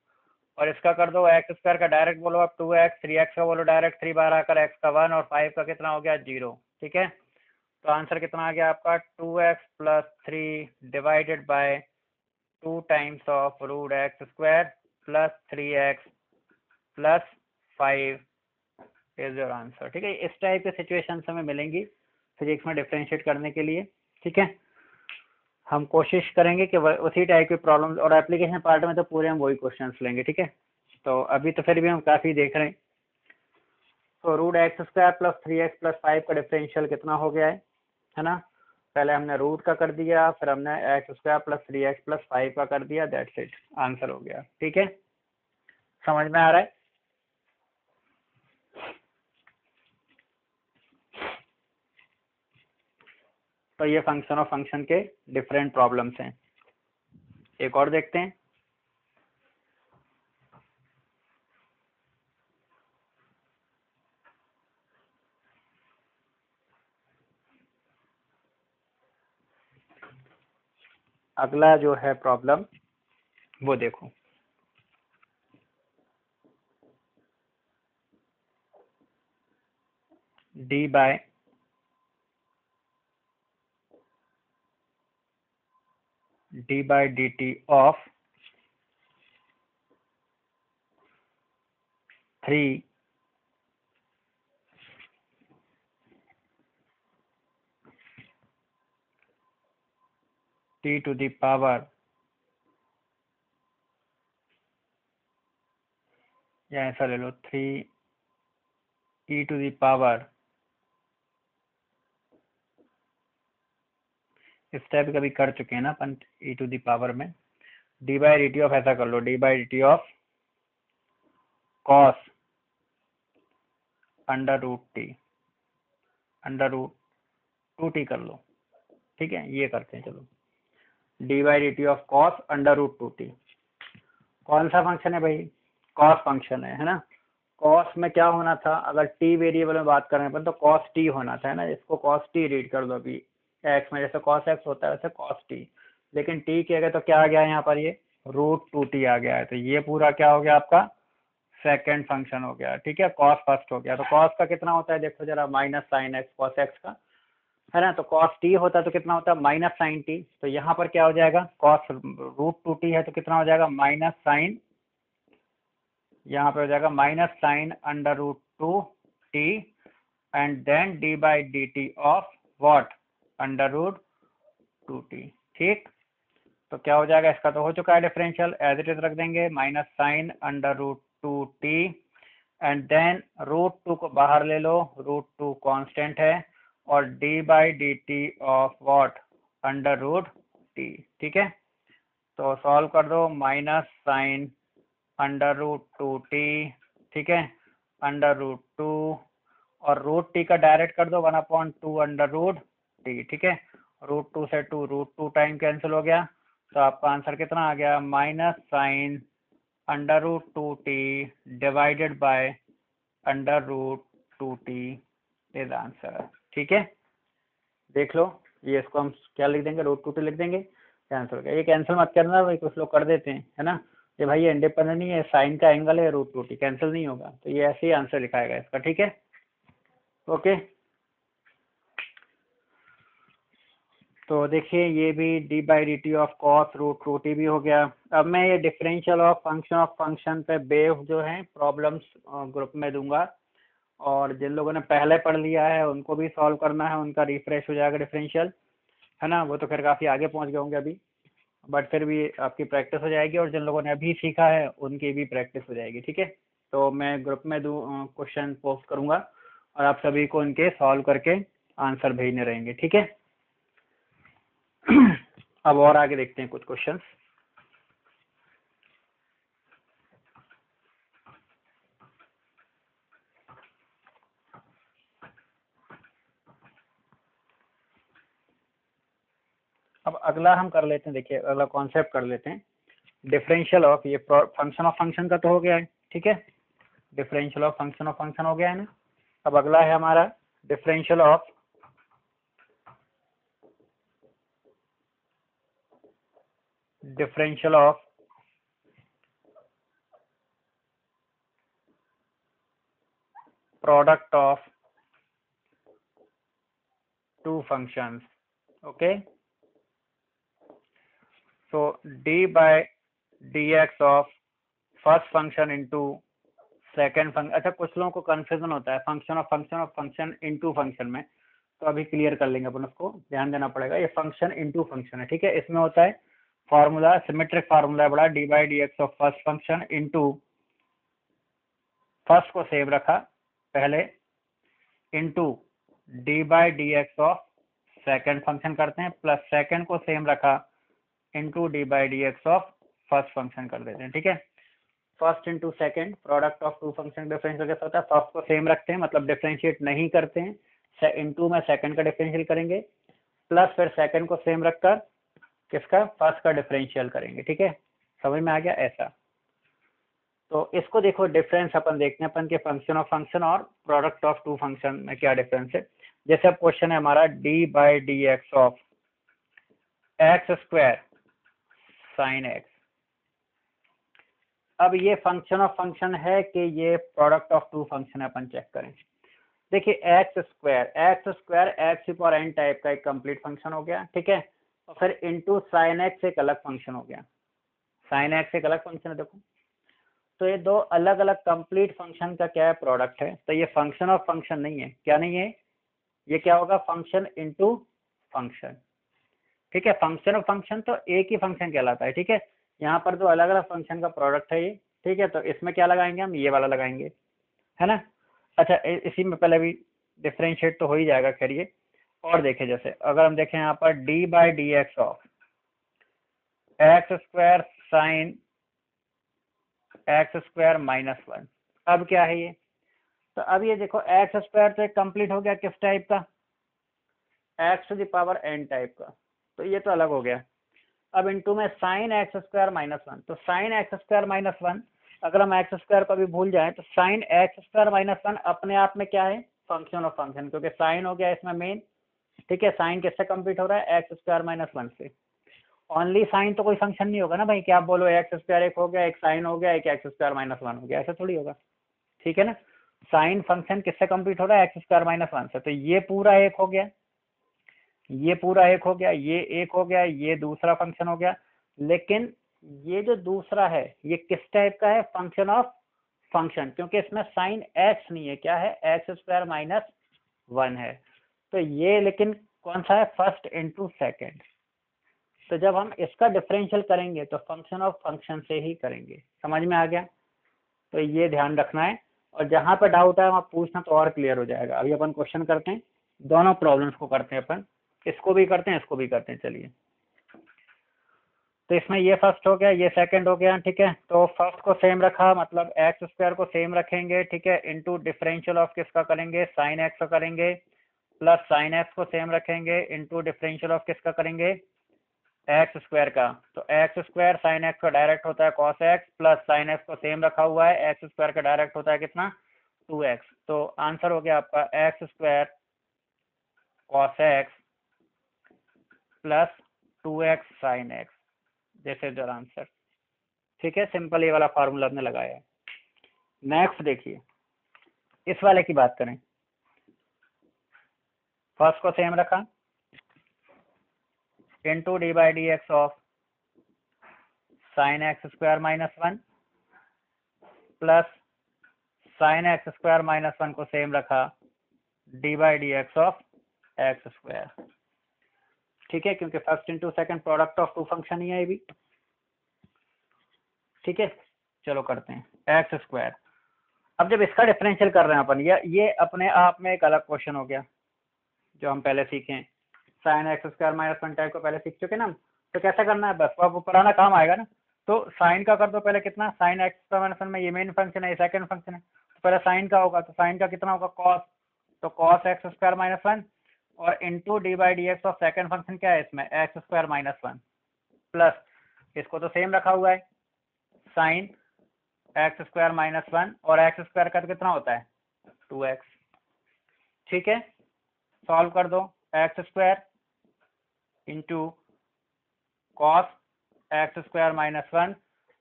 Speaker 1: और इसका कर दो एक्स स्क्वायर का डायरेक्ट बोलो अब 2x, 3x का बोलो डायरेक्ट, 3 बार आकर x का 1 और 5 का कितना हो गया 0। ठीक है, तो आंसर कितना आ गया आपका 2x plus 3 divided by 2 times of root x square plus 3x plus 5 is your answer. ठीक है, इस टाइप के सिचुएशन हमें मिलेंगी फिजिक्स में डिफरेंशिएट करने के लिए। ठीक है, हम कोशिश करेंगे कि उसी टाइप की प्रॉब्लम्स, और एप्लीकेशन पार्ट में तो पूरे हम वही क्वेश्चंस लेंगे। ठीक है, तो अभी तो फिर भी हम काफ़ी देख रहे हैं। तो root x square plus 3x plus 5 का डिफरेंशियल कितना हो गया है ना। पहले हमने रूट का कर दिया, फिर हमने x square plus 3x plus 5 का कर दिया, दैट्स इट, आंसर हो गया। ठीक है, समझ में आ रहा है। तो ये फंक्शन ऑफ फंक्शन के डिफरेंट प्रॉब्लम्स हैं। एक और देखते हैं। अगला जो है प्रॉब्लम वो देखो, d by d t of 3 t to the power, या ऐसा ले लो 3 e to the power, इस टाइप कभी कर चुके हैं ना अपन e to the power में। D by d t of ऐसा कर लो, d by d t of cos under root t under root 2t कर लो। ठीक है, ये करते हैं। चलो, d by d t of cos under root 2t, कौन सा फंक्शन है भाई, कॉस फंक्शन है ना। कॉस में क्या होना था, अगर t वेरिएबल में बात करें अपन तो कॉस t होना था, है ना। इसको कॉस t रीड कर दो अभी, x में जैसे कॉस x होता है वैसे कॉस t, लेकिन t किया गया तो क्या आ गया यहाँ पर, ये रूट 2t आ गया है। तो ये पूरा क्या हो गया आपका सेकेंड फंक्शन हो गया। ठीक है, कॉस फर्स्ट हो गया। तो कॉस का कितना होता है देखो जरा, minus sine x cos x का, है ना। तो कॉस टी होता है तो कितना होता है माइनस साइन टी। तो यहाँ पर क्या हो जाएगा, कॉस रूट 2t है तो कितना हो जाएगा माइनस साइन, यहाँ पे हो जाएगा minus sine under root 2t and then d by d t of what under root 2t। ठीक, तो क्या हो जाएगा, इसका तो हो चुका है डिफरेंशियल, एज इट इज रख देंगे, minus sine under root 2t and then root 2 को बाहर ले लो, रूट 2 कांस्टेंट है, और d by d t of what under root t. ठीक है, तो सॉल्व कर दो, minus sine under root 2t, ठीक है, अंडर रूट 2, और रूट टी का डायरेक्ट कर दो 1/2 अंडर रूट टी। ठीक है, रूट 2 से 2 रूट 2 टाइम कैंसिल हो गया, तो आपका आंसर कितना आ गया, minus sine under root 2t divided by under root 2t is answer. ठीक है, देख लो, ये इसको हम क्या लिख देंगे, रूट 2t लिख देंगे, कैंसिल हो गया। ये कैंसिल मत करना भाई, कुछ लोग कर देते हैं, है ना। ये भाई ये इंडिपेंडेंट नहीं है, साइन का एंगल है, रूट 2t कैंसिल नहीं होगा, तो ये ऐसे ही आंसर लिखाएगा इसका। ठीक है, ओके। तो देखिए ये भी d by d t of cos root 2t भी हो गया। अब मैं ये डिफरेंशियल ऑफ फंक्शन पे बेस्ड जो है प्रॉब्लम्स ग्रुप में दूंगा, और जिन लोगों ने पहले पढ़ लिया है उनको भी सॉल्व करना है, उनका रिफ्रेश हो जाएगा डिफरेंशियल, है ना। वो तो खैर काफ़ी आगे पहुंच गए होंगे अभी, बट फिर भी आपकी प्रैक्टिस हो जाएगी, और जिन लोगों ने अभी सीखा है उनकी भी प्रैक्टिस हो जाएगी। ठीक है, तो मैं ग्रुप में क्वेश्चन पोस्ट करूंगा, और आप सभी को उनके सॉल्व करके आंसर भेजने रहेंगे। ठीक है, अब और आगे देखते हैं कुछ क्वेश्चंस। अब अगला हम कर लेते हैं, देखिए अगला कॉन्सेप्ट कर लेते हैं, डिफरेंशियल ऑफ, ये फंक्शन ऑफ फंक्शन का तो हो गया है। ठीक है, डिफरेंशियल ऑफ फंक्शन हो गया है ना। अब अगला है हमारा differential of product of two functions. Okay, so d by dx of first function into second function. अच्छा, कुछ लोगों को कंफ्यूजन होता है function of function into function में, तो अभी क्लियर कर लेंगे अपन उसको, ध्यान देना पड़ेगा. ये फंक्शन इंटू फंक्शन है, ठीक है. इसमें होता है फार्मूला, सिमेट्रिक फार्मूला है बड़ा, d by d x of first function into first को सेम रखा पहले, into d by d x of second function करते हैं, प्लस सेकेंड को सेम रखा into d by d x of first function कर देते हैं, ठीक है. First into second, product of two function differential कैसा होता है, फर्स्ट को सेम रखते हैं मतलब डिफरेंशिएट नहीं करते हैं, इंटू में सेकेंड का डिफरेंशियल करेंगे, प्लस फिर सेकेंड को सेम रखकर किसका, फर्स्ट का डिफरेंशियल करेंगे, ठीक है. समझ में आ गया ऐसा. तो इसको देखो, डिफरेंस अपन देखते हैं अपन के फंक्शन ऑफ फंक्शन और प्रोडक्ट ऑफ टू फंक्शन में क्या डिफरेंस है. जैसे अब क्वेश्चन है हमारा D by d x of x square sine x. अब ये फंक्शन ऑफ फंक्शन है कि ये प्रोडक्ट ऑफ टू फंक्शन है, अपन चेक करें. देखिए एक्स स्क्वायर एक्स पर एन टाइप का एक कंप्लीट फंक्शन हो गया, ठीक है. और फिर इंटू साइन एक्स एक अलग फंक्शन हो गया, साइन एक्स एक अलग फंक्शन है. देखो तो ये दो अलग अलग कंप्लीट फंक्शन का क्या है, प्रोडक्ट है. तो ये फंक्शन ऑफ फंक्शन नहीं है, क्या नहीं है, ये क्या होगा, फंक्शन इंटू फंक्शन, ठीक है. फंक्शन ऑफ फंक्शन तो एक ही फंक्शन कहलाता है, ठीक है. यहाँ पर दो अलग अलग फंक्शन का प्रोडक्ट है ये, ठीक है. तो इसमें क्या लगाएंगे हम, ये वाला लगाएंगे, है ना. अच्छा, इसी में पहले भी डिफरेंशिएट तो हो ही जाएगा, खैर ये. और देखें, जैसे अगर हम देखें यहाँ पर D by d x of x square sine x square minus one. अब क्या है ये, तो अब ये देखो एक्स स्क्वायर तो एक कंप्लीट हो गया, किस टाइप का, x to the power n type का, तो ये तो अलग हो गया. अब इंटू में sine x square minus one, तो sine x square minus one, अगर हम एक्स स्क्वायर को भी भूल जाए तो sine x square minus one अपने आप में क्या है, फंक्शन ऑफ फंक्शन, क्योंकि साइन हो गया इसमें मेन, ठीक है. साइन किससे कंप्लीट हो रहा है, एक्स स्क्वायर माइनस वन से. ओनली साइन तो कोई फंक्शन नहीं होगा ना भाई, क्या आप बोलो एक्स स्क्वायर एक हो गया, एक साइन हो गया, एक एक्स स्क्वायर माइनस वन हो गया, ऐसा थोड़ी होगा, ठीक है ना. साइन फंक्शन किससे कंप्लीट हो रहा है, एक्स स्क्वायर माइनस वन से. तो ये पूरा एक हो गया, ये पूरा एक हो गया, ये एक हो गया, ये दूसरा फंक्शन हो गया. लेकिन ये जो दूसरा है ये किस टाइप का है, फंक्शन ऑफ फंक्शन, क्योंकि इसमें साइन एक्स नहीं है, क्या है, एक्स स्क्वायर माइनस वन है. तो ये लेकिन कौन सा है, फर्स्ट इंटू सेकेंड. तो जब हम इसका डिफरेंशियल करेंगे तो फंक्शन ऑफ फंक्शन से ही करेंगे. समझ में आ गया. तो ये ध्यान रखना है, और जहां पर डाउट है वहाँ पूछना तो और क्लियर हो जाएगा. अभी अपन क्वेश्चन करते हैं, दोनों प्रॉब्लम्स को करते हैं अपन, इसको भी करते हैं इसको भी करते हैं. चलिए, तो इसमें ये फर्स्ट हो गया, ये सेकंड हो गया, ठीक है. तो फर्स्ट को सेम रखा मतलब एक्स स्क्वायर को सेम रखेंगे, ठीक है, इंटू डिफरेंशियल ऑफ किसका करेंगे, साइन एक्स का करेंगे, प्लस साइन एक्स को सेम रखेंगे इंटू डिफरेंशियल ऑफ किसका करेंगे, एक्स स्क्वायर का. तो एक्स स्क्वायर साइन एक्स का डायरेक्ट होता है cos x, plus sine x को सेम रखा हुआ है, एक्स स्क्वायर का डायरेक्ट होता है कितना, 2x. तो आंसर हो गया आपका x square cos x plus 2x sine x, this is your answer, ठीक है. सिंपल ये वाला फार्मूला हमने लगाया है. नेक्स्ट देखिए, इस वाले की बात करें. फर्स्ट को सेम रखा into d by d x of sine x square minus one, plus sine x square minus one को सेम रखा d by d x of x square, ठीक है, क्योंकि first into second product of two function ही है ये भी, ठीक है. चलो करते हैं एक्स स्क्वायर. अब जब इसका डिफरेंशियल कर रहे हैं अपन, ये अपने आप में एक अलग क्वेश्चन हो गया जो हम पहले सीखे, sign x square minus one type को पहले सीख चुके ना हम. तो कैसा करना है, बस वो पुराना काम आएगा ना. तो साइन का कर दो पहले कितना, sign x square minus one में ये मेन फंक्शन है, ये सेकंड फंक्शन है, तो पहले साइन का होगा, तो साइन का कितना होगा, कॉस, तो cos x square minus one, और into d by d x of second function क्या है इसमें, x square minus one, plus इसको तो सेम रखा हुआ है sine x square minus one, और एक्स स्क्वायर का तो कितना होता है 2x, ठीक है. सॉल्व कर दो, x square into cos x square minus one.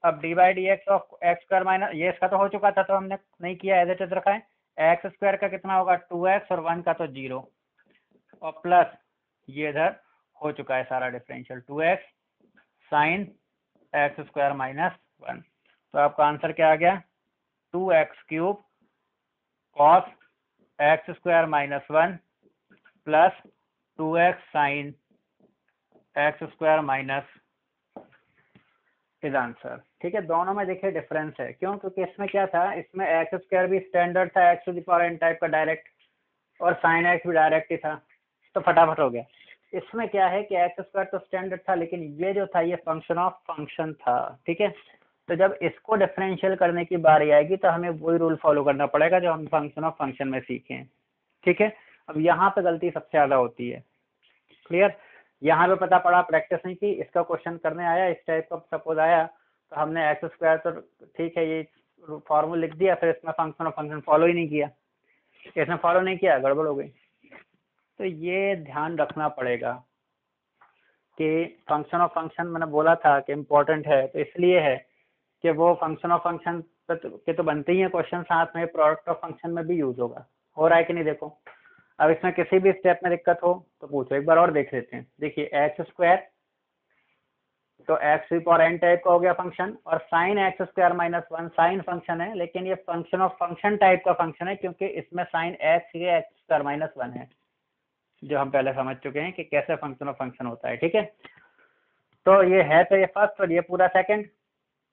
Speaker 1: अब d by d x of x square minus, ये इसका तो हो चुका था तो हमने नहीं किया, एज इट इज रखा है, एक्स स्क्वायर का कितना होगा 2x और 1 का तो 0 और प्लस ये इधर हो चुका है सारा differential 2x sign x square minus 1। तो आपका आंसर क्या आ गया 2x cube cos x square minus 1 plus 2x sign x square minus is answer. ठीक है, दोनों में देखिए डिफरेंस है, क्यों? क्योंकि इसमें क्या था, इसमें एक्स स्क्वायर भी स्टैंडर्ड था x to the power n type का डायरेक्ट, और साइन एक्स भी डायरेक्ट ही था, तो फटाफट हो गया। इसमें क्या है कि एक्स स्क्वायर तो स्टैंडर्ड था, लेकिन ये जो था ये फंक्शन ऑफ फंक्शन था। ठीक है, तो जब इसको डिफरेंशियल करने की बारी आएगी तो हमें वही रूल फॉलो करना पड़ेगा जो हम फंक्शन ऑफ फंक्शन में सीखे हैं। ठीक है, अब यहाँ पे गलती सबसे ज़्यादा होती है। क्लियर? यहाँ पे पता पड़ा, प्रैक्टिस नहीं की, इसका क्वेश्चन करने आया, इस टाइप का सपोज आया, तो हमने एक्स स्क्वायर तो ठीक है ये फॉर्मूला लिख दिया, फिर इसमें फंक्शन ऑफ फंक्शन फॉलो ही नहीं किया, इसने फॉलो नहीं किया, गड़बड़ हो गई। तो ये ध्यान रखना पड़ेगा कि फंक्शन ऑफ फंक्शन मैंने बोला था कि इम्पोर्टेंट है, तो इसलिए है कि वो फंक्शन ऑफ फंक्शन के तो बनते ही हैं क्वेश्चन, साथ में प्रोडक्ट ऑफ फंक्शन में भी यूज होगा। हो रहा है कि नहीं देखो, अब इसमें किसी भी स्टेप में दिक्कत हो तो पूछो, एक बार और देख लेते हैं। देखिए एक्स स्क्वायर तो x to power n type का हो गया फंक्शन, और sine x square minus 1 sine function है, लेकिन ये फंक्शन ऑफ फंक्शन टाइप का फंक्शन है, क्योंकि इसमें साइन एक्स ये एक्स स्क्वायर माइनस 1 है, जो हम पहले समझ चुके हैं कि कैसे फंक्शन ऑफ फंक्शन होता है। ठीक है, तो ये है तो ये फर्स्ट और ये पूरा सेकंड।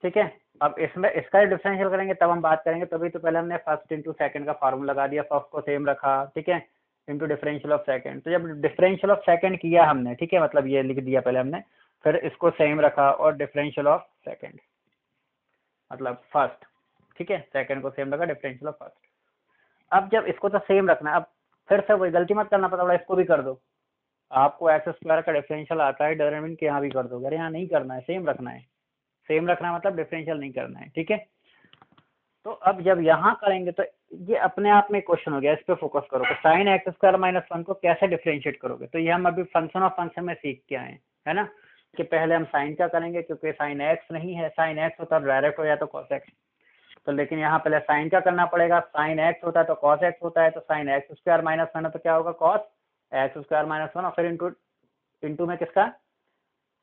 Speaker 1: ठीक है, अब इसमें इसका डिफरेंशियल करेंगे तब हम बात करेंगे, तभी तो पहले हमने फर्स्ट इंटू सेकंड का फार्मूला लगा दिया, फर्स्ट को सेम रखा, ठीक है, इंटू डिफरेंशियल ऑफ सेकंड। तो जब डिफरेंशियल ऑफ सेकंड किया हमने, ठीक है, मतलब ये लिख दिया पहले हमने, फिर इसको सेम रखा और डिफरेंशियल ऑफ सेकंड मतलब फर्स्ट, ठीक है, सेकंड को सेम रखा, डिफरेंशियल ऑफ फर्स्ट। अब जब इसको तो सेम रखना, अब फिर से वही गलती मत करना, पता पड़ा इसको भी कर दो, आपको एक्स स्क्वायर का डिफरेंशियल आता है, डजंट मीन कि यहाँ भी कर दो, अरे यहाँ नहीं करना है, सेम रखना है, सेम रखना मतलब डिफरेंशियल नहीं करना है। ठीक है, तो अब जब यहाँ करेंगे तो ये अपने आप में क्वेश्चन हो गया, इस पे फोकस करो कि साइन एक्स स्क्वायर माइनस 1 को कैसे डिफरेंशिएट करोगे। तो ये हम अभी फंक्शन ऑफ फंक्शन में सीख के आए है ना, कि पहले हम साइन का करेंगे, क्योंकि साइन एक्स नहीं है, साइन एक्स होता है डायरेक्ट हो जाए तो कॉस एक्स, तो लेकिन यहाँ पहले साइन का करना पड़ेगा, साइन एक्स होता है तो कॉस एक्स होता है, तो साइन एक्स स्क्वायर माइनस 1 है तो क्या होगा कॉस एक्स स्क्वायर माइनस 1, और फिर इंटू में किसका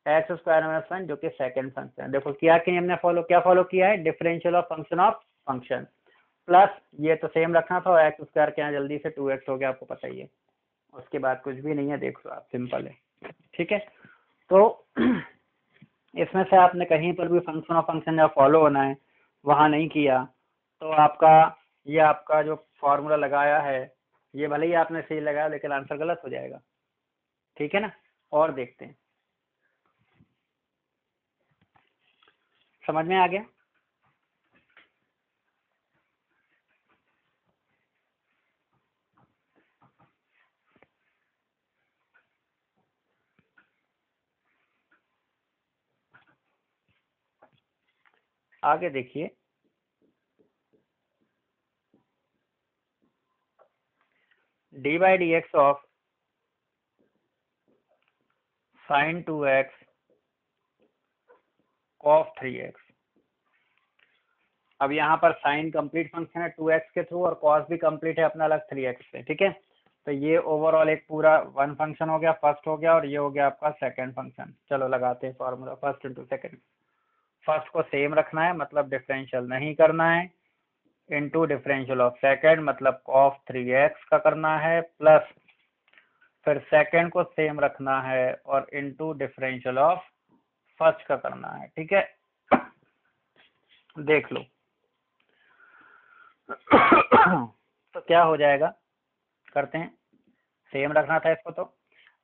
Speaker 1: एक्स स्क्वायर माइनस 1 जो कि सेकंड फंक्शन है। देखो किया कि हमने क्या फॉलो किया है, डिफरेंशियल ऑफ फंक्शन प्लस ये तो सेम रखना था, एक्स स्क्वायर के यहाँ जल्दी से 2x हो गया, आपको पता ही है, उसके बाद कुछ भी नहीं है, देखो आप सिंपल है। ठीक है, तो इसमें से आपने कहीं पर भी फंक्शन ऑफ फंक्शन जहाँ फॉलो होना है वहाँ नहीं किया, तो आपका जो फॉर्मूला लगाया है ये भले ही आपने सही लगाया, लेकिन आंसर गलत हो जाएगा। ठीक है ना, और देखते हैं, समझ में आ गया? आगे देखिए, D by d x of sign 2x cos 3x। अब यहाँ पर साइन कंप्लीट फंक्शन है 2x के थ्रू, और कॉस भी कंप्लीट है अपना अलग 3x से। ठीक है, तो ये ओवरऑल एक पूरा वन फंक्शन हो गया, फर्स्ट हो गया, और ये हो गया आपका सेकंड फंक्शन। चलो लगाते हैं formula, first into second, first को सेम रखना है मतलब डिफरेंशियल नहीं करना है, इंटू डिफरेंशियल ऑफ सेकंड मतलब कॉस 3x का करना है, प्लस फिर सेकंड को सेम रखना है और इंटू डिफरेंशियल ऑफ फर्स्ट का करना है। ठीक है, देख लो तो क्या हो जाएगा, करते हैं, सेम रखना था इसको। तो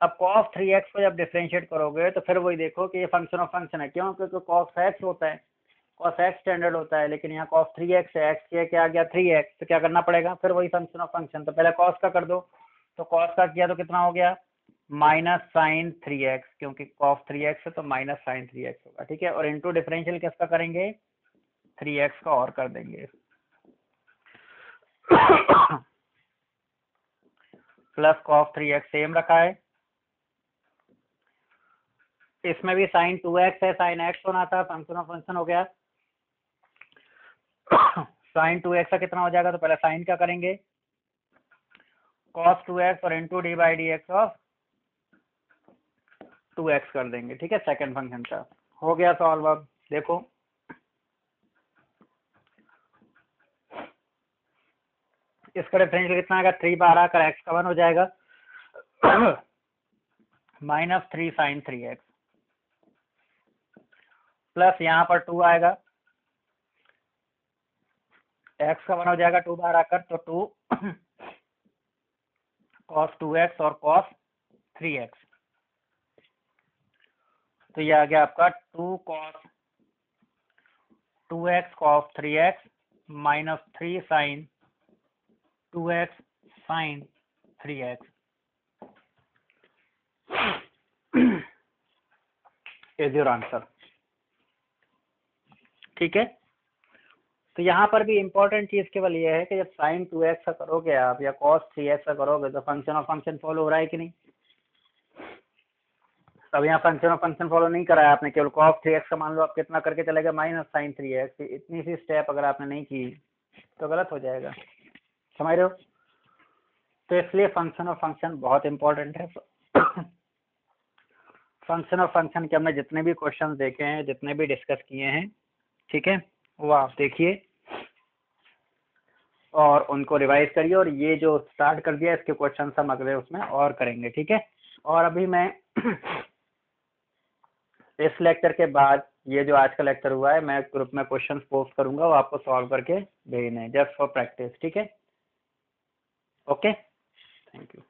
Speaker 1: अब cos 3x को जब डिफरेंशिएट करोगे तो फिर वही देखो कि ये फंक्शन ऑफ फंक्शन है, क्यों? क्योंकि cos x होता है, cos x स्टैंडर्ड होता है, लेकिन यहाँ cos 3x है, x के क्या आ गया 3x, तो क्या करना पड़ेगा, फिर वही फंक्शन ऑफ फंक्शन। तो पहले cos का कर दो, तो cos का किया तो कितना हो गया माइनस साइन 3x, क्योंकि cos 3x है तो माइनस साइन 3x होगा। ठीक है, और इंटू डिफरेंशियल किसका करेंगे 3x का और कर देंगे प्लस cos 3x सेम रखा है, इसमें भी साइन 2x है, साइन x होना था, फंक्शन ऑफ फंक्शन हो गया साइन 2x का कितना हो जाएगा, तो पहले साइन क्या करेंगे, cos 2x और into d by d x of 2x कर देंगे, ठीक है, सेकंड फंक्शन का हो गया सॉल्व। अब देखो इसका डिफरेंशियल कितना आएगा, 3 बार आकर x का 1 हो जाएगा माइनस 3 साइन 3x प्लस यहाँ पर 2 आएगा, x का 1 हो जाएगा 2 बार आकर, तो 2 cos 2x और cos 3x, तो ये आ गया आपका 2 cos 2x cos 3x minus 3 sine 2x sine 3x is your answer, ठीक है। तो यहाँ पर भी इम्पोर्टेंट चीज केवल ये है कि जब साइन 2x का करोगे आप या cos 3x का करोगे तो फंक्शन ऑफ फंक्शन फॉलो हो रहा है कि नहीं। अब यहाँ फंक्शन ऑफ फंक्शन फॉलो नहीं कराया आपने, केवल cos 3x का मान लो आप कितना करके चले गए माइनस साइन 3x, इतनी सी स्टेप अगर आपने नहीं की तो गलत हो जाएगा, समझ रहे हो। तो इसलिए फंक्शन ऑफ फंक्शन बहुत इंपॉर्टेंट है। फंक्शन ऑफ फंक्शन के हमने जितने भी क्वेश्चन देखे हैं, जितने भी डिस्कस किए हैं, ठीक है, वो आप देखिए और उनको रिवाइज करिए, और ये जो स्टार्ट कर दिया इसके क्वेश्चन हम अगले उसमें और करेंगे, ठीक है। और अभी मैं इस लेक्चर के बाद ये जो आज का लेक्चर हुआ है मैं ग्रुप में क्वेश्चन पोस्ट करूंगा, वो आपको सॉल्व करके भेजने हैं जस्ट फॉर प्रैक्टिस, ठीक है। Okay, thank you.